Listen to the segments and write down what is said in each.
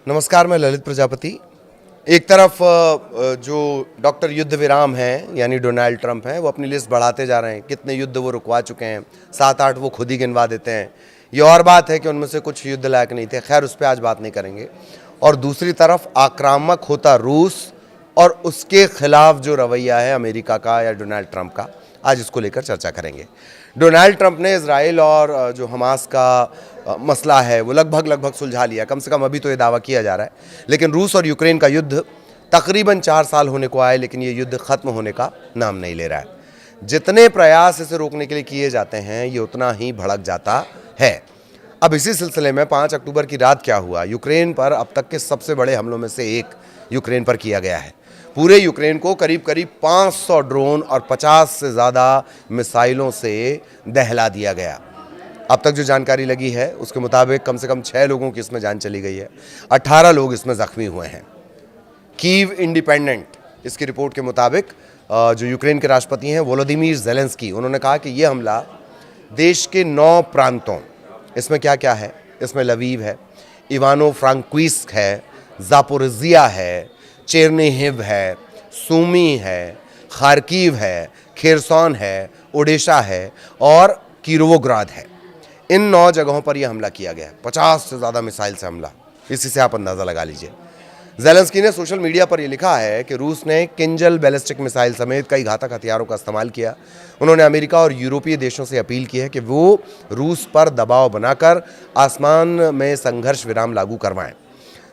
नमस्कार, मैं ललित प्रजापति। एक तरफ जो डॉक्टर युद्ध विराम हैं यानी डोनाल्ड ट्रंप हैं, वो अपनी लिस्ट बढ़ाते जा रहे हैं। कितने युद्ध वो रुकवा चुके हैं, 7-8 वो खुद ही गिनवा देते हैं। ये और बात है कि उनमें से कुछ युद्ध लायक नहीं थे, खैर उस पर आज बात नहीं करेंगे। और दूसरी तरफ आक्रामक होता रूस और उसके खिलाफ जो रवैया है अमेरिका का या डोनाल्ड ट्रंप का, आज इसको लेकर चर्चा करेंगे। डोनाल्ड ट्रंप ने इजराइल और जो हमास का मसला है वो लगभग सुलझा लिया, कम से कम अभी तो ये दावा किया जा रहा है। लेकिन रूस और यूक्रेन का युद्ध तकरीबन 4 साल होने को आए, लेकिन ये युद्ध ख़त्म होने का नाम नहीं ले रहा है। जितने प्रयास इसे रोकने के लिए किए जाते हैं, ये उतना ही भड़क जाता है। अब इसी सिलसिले में 5 अक्टूबर की रात क्या हुआ, यूक्रेन पर अब तक के सबसे बड़े हमलों में से एक यूक्रेन पर किया गया है। पूरे यूक्रेन को करीब 500 ड्रोन और 50 से ज़्यादा मिसाइलों से दहला दिया गया। अब तक जो जानकारी लगी है उसके मुताबिक कम से कम 6 लोगों की इसमें जान चली गई है, 18 लोग इसमें ज़ख्मी हुए हैं। कीव इंडिपेंडेंट इसकी रिपोर्ट के मुताबिक जो यूक्रेन के राष्ट्रपति हैं वोलोदिमीर ज़ेलेंस्की, उन्होंने कहा कि ये हमला देश के 9 प्रांतों, इसमें क्या क्या है, इसमें लवीव है, इवानो फ्रांक्विस्क है, ज़ापोरिज़िया है, चेरनिहिव है, सूमी है, खार्किव है, खेरसॉन है, ओडेशा है और कीरोवोग्राद है। इन 9 जगहों पर यह हमला किया गया है। 50 से ज़्यादा मिसाइल से हमला, इसी से आप अंदाज़ा लगा लीजिए। ज़ेलेंस्की ने सोशल मीडिया पर यह लिखा है कि रूस ने किंजल बैलिस्टिक मिसाइल समेत कई घातक हथियारों का इस्तेमाल किया। उन्होंने अमेरिका और यूरोपीय देशों से अपील की है कि वो रूस पर दबाव बनाकर आसमान में संघर्ष विराम लागू करवाएं।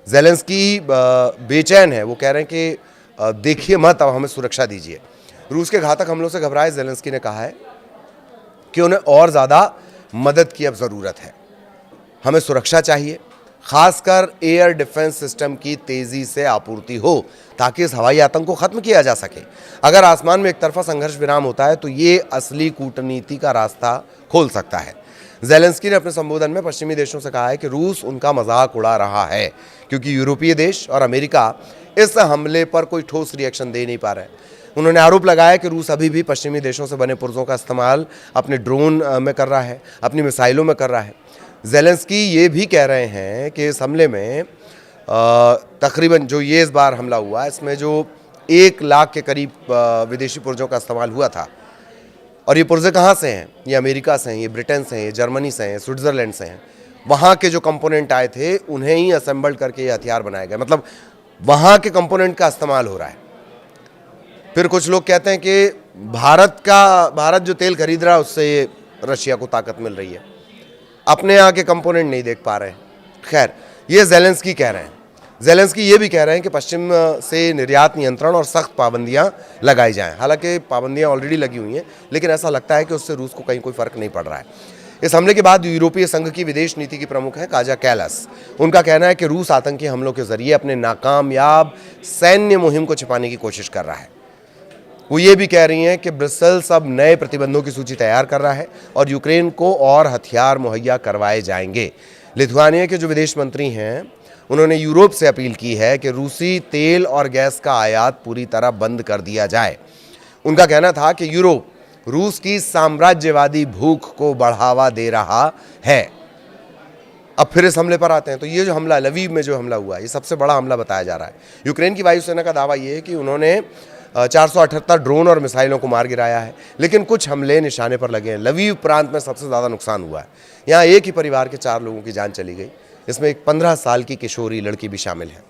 ज़ेलेंस्की बेचैन है, वो कह रहे हैं कि देखिए मत, अब हमें सुरक्षा दीजिए। रूस के घातक हमलों से घबराए ज़ेलेंस्की ने कहा है कि उन्हें और ज़्यादा मदद की अब ज़रूरत है, हमें सुरक्षा चाहिए, खासकर एयर डिफेंस सिस्टम की तेज़ी से आपूर्ति हो ताकि इस हवाई आतंक को ख़त्म किया जा सके। अगर आसमान में एक तरफा संघर्ष विराम होता है तो ये असली कूटनीति का रास्ता खोल सकता है। ज़ेलेंस्की ने अपने संबोधन में पश्चिमी देशों से कहा है कि रूस उनका मजाक उड़ा रहा है, क्योंकि यूरोपीय देश और अमेरिका इस हमले पर कोई ठोस रिएक्शन दे नहीं पा रहे हैं। उन्होंने आरोप लगाया कि रूस अभी भी पश्चिमी देशों से बने पुर्जों का इस्तेमाल अपने ड्रोन में कर रहा है, अपनी मिसाइलों में कर रहा है। ज़ेलेंस्की ये भी कह रहे हैं कि इस हमले में तकरीबन जो ये इस बार हमला हुआ, इसमें जो 1 लाख के करीब विदेशी पुर्जों का इस्तेमाल हुआ था। और ये पुर्जे कहाँ से हैं? ये अमेरिका से हैं, ये ब्रिटेन से हैं, ये जर्मनी से हैं, स्विट्ज़रलैंड से हैं। वहाँ के जो कंपोनेंट आए थे उन्हें ही असेंबल करके ये हथियार बनाए गए, मतलब वहाँ के कंपोनेंट का इस्तेमाल हो रहा है। फिर कुछ लोग कहते हैं कि भारत जो तेल खरीद रहा है उससे रशिया को ताकत मिल रही है, अपने यहाँ के कंपोनेंट नहीं देख पा रहे हैं। खैर, ये ज़ेलेंस्की कह रहे हैं। ज़ेलेंस्की ये भी कह रहे हैं कि पश्चिम से निर्यात नियंत्रण और सख्त पाबंदियाँ लगाई जाएं। हालांकि पाबंदियाँ ऑलरेडी लगी हुई हैं, लेकिन ऐसा लगता है कि उससे रूस को कहीं कोई फ़र्क नहीं पड़ रहा है। इस हमले के बाद यूरोपीय संघ की विदेश नीति की प्रमुख है काजा कैलास। उनका कहना है कि रूस आतंकी हमलों के जरिए अपने नाकामयाब सैन्य मुहिम को छिपाने की कोशिश कर रहा है। वो ये भी कह रही हैं कि ब्रसेल्स अब नए प्रतिबंधों की सूची तैयार कर रहा है और यूक्रेन को और हथियार मुहैया करवाए जाएंगे। लिथुआनिया के जो विदेश मंत्री हैं, उन्होंने यूरोप से अपील की है कि रूसी तेल और गैस का आयात पूरी तरह बंद कर दिया जाए। उनका कहना था कि यूरोप रूस की साम्राज्यवादी भूख को बढ़ावा दे रहा है। अब फिर इस हमले पर आते हैं। तो ये जो हमला लवीव में जो हमला हुआ, ये सबसे बड़ा हमला बताया जा रहा है। यूक्रेन की वायुसेना का दावा ये है कि उन्होंने 478 ड्रोन और मिसाइलों को मार गिराया है, लेकिन कुछ हमले निशाने पर लगे हैं। लवीव प्रांत में सबसे ज़्यादा नुकसान हुआ है। यहाँ एक ही परिवार के 4 लोगों की जान चली गई, इसमें एक 15 साल की किशोरी लड़की भी शामिल है।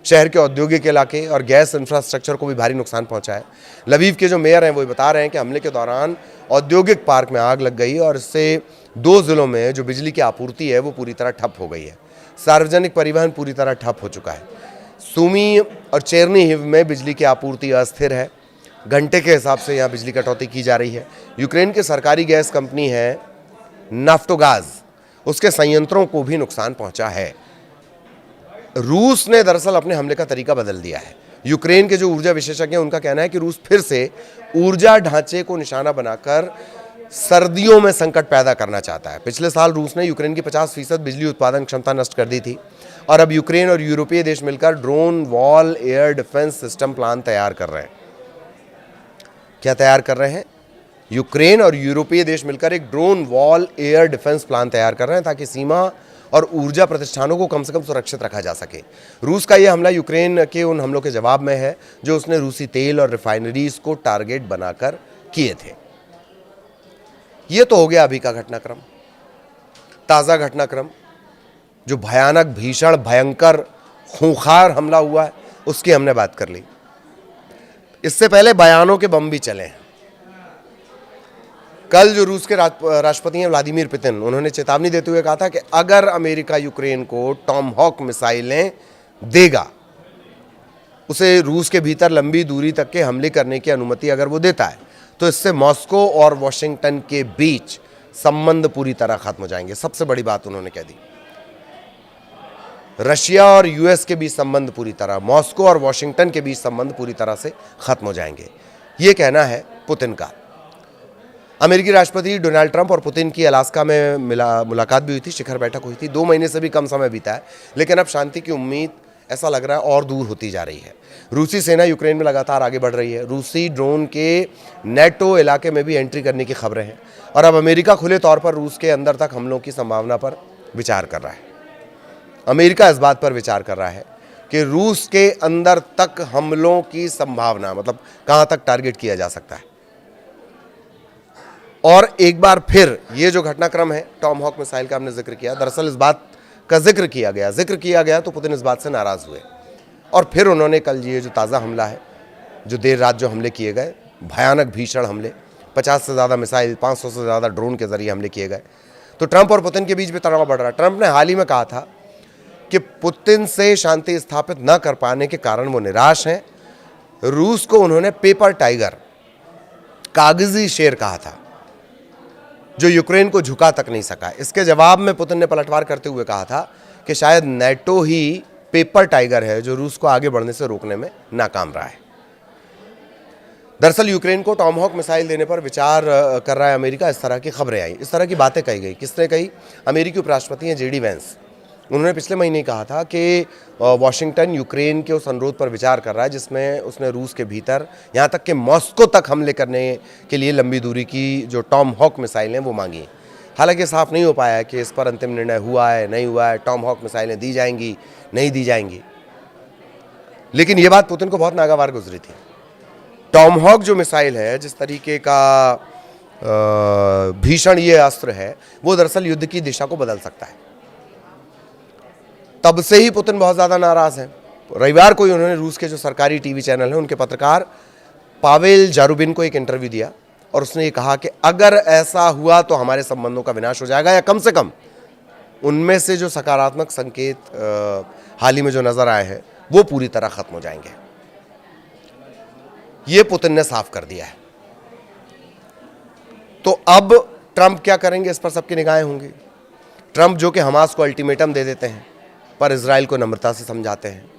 शहर के औद्योगिक इलाके और गैस इंफ्रास्ट्रक्चर को भी भारी नुकसान पहुंचा है। लवीव के जो मेयर हैं वो बता रहे हैं कि हमले के दौरान औद्योगिक पार्क में आग लग गई और इससे 2 ज़िलों में जो बिजली की आपूर्ति है वो पूरी तरह ठप हो गई है। सार्वजनिक परिवहन पूरी तरह ठप हो चुका है। सूमी और चेरनिहिव में बिजली की आपूर्ति अस्थिर है, घंटे के हिसाब से यहाँ बिजली कटौती की जा रही है। यूक्रेन की सरकारी गैस कंपनी है नाफ्टोगाज, उसके संयंत्रों को भी नुकसान पहुंचा है। रूस ने दरअसल अपने हमले का तरीका बदल दिया है। यूक्रेन के जो ऊर्जा विशेषज्ञ हैं उनका कहना है कि रूस फिर से ऊर्जा ढांचे को निशाना बनाकर सर्दियों में संकट पैदा करना चाहता है। पिछले साल रूस ने यूक्रेन की 50% बिजली उत्पादन क्षमता नष्ट कर दी थी और अब यूक्रेन और यूरोपीय देश मिलकर drone wall air defence system plan तैयार कर रहे हैं। क्या तैयार कर रहे हैं? यूक्रेन और यूरोपीय देश मिलकर एक drone wall air defence plan तैयार कर रहे हैं ताकि सीमा और ऊर्जा प्रतिष्ठानों को कम से कम सुरक्षित रखा जा सके। रूस का ये हमला यूक्रेन के उन हमलों के जवाब में है जो उसने रूसी तेल और रिफाइनरीज को टारगेट बनाकर किए थे। ये तो हो गया अभी का घटनाक्रम। ताज़ा घटनाक्रम जो भयानक, भीषण, भयंकर, खूंखार हमला हुआ है उसकी हमने बात कर ली। इससे पहले बयानों के बम भी चले हैं। कल जो रूस के राष्ट्रपति हैं व्लादिमीर पुतिन, उन्होंने चेतावनी देते हुए कहा था कि अगर अमेरिका यूक्रेन को टॉमहॉक मिसाइलें देगा, उसे रूस के भीतर लंबी दूरी तक के हमले करने की अनुमति अगर वो देता है, तो इससे मॉस्को और वॉशिंगटन के बीच संबंध पूरी तरह खत्म हो जाएंगे। सबसे बड़ी बात उन्होंने कह दी। रशिया और यूएस के बीच संबंध पूरी तरह, मॉस्को और वॉशिंगटन के बीच संबंध पूरी तरह से खत्म हो जाएंगे, ये कहना है पुतिन का। अमेरिकी राष्ट्रपति डोनाल्ड ट्रंप और पुतिन की अलास्का में मुलाकात भी हुई थी, शिखर बैठक हुई थी। 2 महीने से भी कम समय बीता है, लेकिन अब शांति की उम्मीद ऐसा लग रहा है और दूर होती जा रही है। रूसी सेना यूक्रेन में लगातार आगे बढ़ रही है। रूसी ड्रोन के नेटो इलाके में भी एंट्री करने की खबरें हैं और अब अमेरिका खुले तौर पर रूस के अंदर तक हमलों की संभावना पर विचार कर रहा है। अमेरिका इस बात पर विचार कर रहा है कि रूस के अंदर तक हमलों की संभावना, मतलब कहां तक टारगेट किया जा सकता है। और एक बार फिर ये जो घटनाक्रम है टॉमहॉक मिसाइल का हमने जिक्र किया, दरअसल इस बात का जिक्र किया गया तो पुतिन इस बात से नाराज हुए और फिर उन्होंने कल ये जो ताज़ा हमला है, जो देर रात जो हमले किए गए, भयानक भीषण हमले, 50 से ज़्यादा मिसाइल, 500 से ज़्यादा ड्रोन के जरिए हमले किए गए, तो ट्रंप और पुतिन के बीच भी तनाव बढ़ रहा है। ट्रंप ने हाल ही में कहा था कि पुतिन से शांति स्थापित न कर पाने के कारण वो निराश हैं। रूस को उन्होंने पेपर टाइगर, कागजी शेर कहा था, जो यूक्रेन को झुका तक नहीं सका। इसके जवाब में पुतिन ने पलटवार करते हुए कहा था कि शायद नेटो ही पेपर टाइगर है जो रूस को आगे बढ़ने से रोकने में नाकाम रहा है। दरअसल यूक्रेन को टॉमहॉक मिसाइल देने पर विचार कर रहा है अमेरिका, इस तरह की खबरें आई, इस तरह की बातें कही गई। किसने कही? अमेरिकी उपराष्ट्रपति हैं जेडी वेंस। उन्होंने पिछले महीने कहा था कि वॉशिंगटन यूक्रेन के उस अनुरोध पर विचार कर रहा है जिसमें उसने रूस के भीतर यहाँ तक कि मॉस्को तक हमले करने के लिए लंबी दूरी की जो टॉमहॉक मिसाइलें वो मांगी। हालांकि साफ नहीं हो पाया है कि इस पर अंतिम निर्णय हुआ है नहीं हुआ है, टॉमहॉक मिसाइलें दी जाएंगी नहीं दी जाएंगी, लेकिन ये बात पुतिन को बहुत नागवार गुजरी थी। टॉमहॉक जो मिसाइल है, जिस तरीके का भीषण ये अस्त्र है, वो दरअसल युद्ध की दिशा को बदल सकता है। तब से ही पुतिन बहुत ज़्यादा नाराज़ हैं। रविवार को ही उन्होंने रूस के जो सरकारी टीवी चैनल हैं उनके पत्रकार पावेल जारुबिन को एक इंटरव्यू दिया और उसने ये कहा कि अगर ऐसा हुआ तो हमारे संबंधों का विनाश हो जाएगा, या कम से कम उनमें से जो सकारात्मक संकेत हाल ही में जो नज़र आए हैं वो पूरी तरह ख़त्म हो जाएंगे। ये पुतिन ने साफ कर दिया है। तो अब ट्रंप क्या करेंगे, इस पर सबकी निगाहें होंगी। ट्रंप जो कि हमास को अल्टीमेटम दे देते हैं पर इजराइल को नम्रता से समझाते हैं।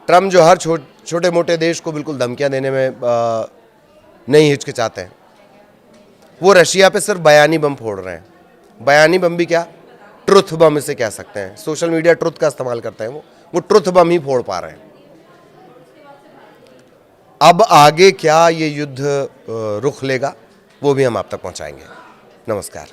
ट्रंप जो हर छोटे मोटे देश को बिल्कुल धमकियां देने में नहीं हिचकिचाते हैं, वो रशिया पे सिर्फ बयानी बम फोड़ रहे हैं। बयानी बम भी क्या, ट्रुथ बम इसे कह सकते हैं। सोशल मीडिया ट्रुथ का इस्तेमाल करते हैं, वो ट्रुथ बम ही फोड़ पा रहे हैं। अब आगे क्या ये युद्ध रुख लेगा वो भी हम आप तक पहुंचाएंगे। नमस्कार।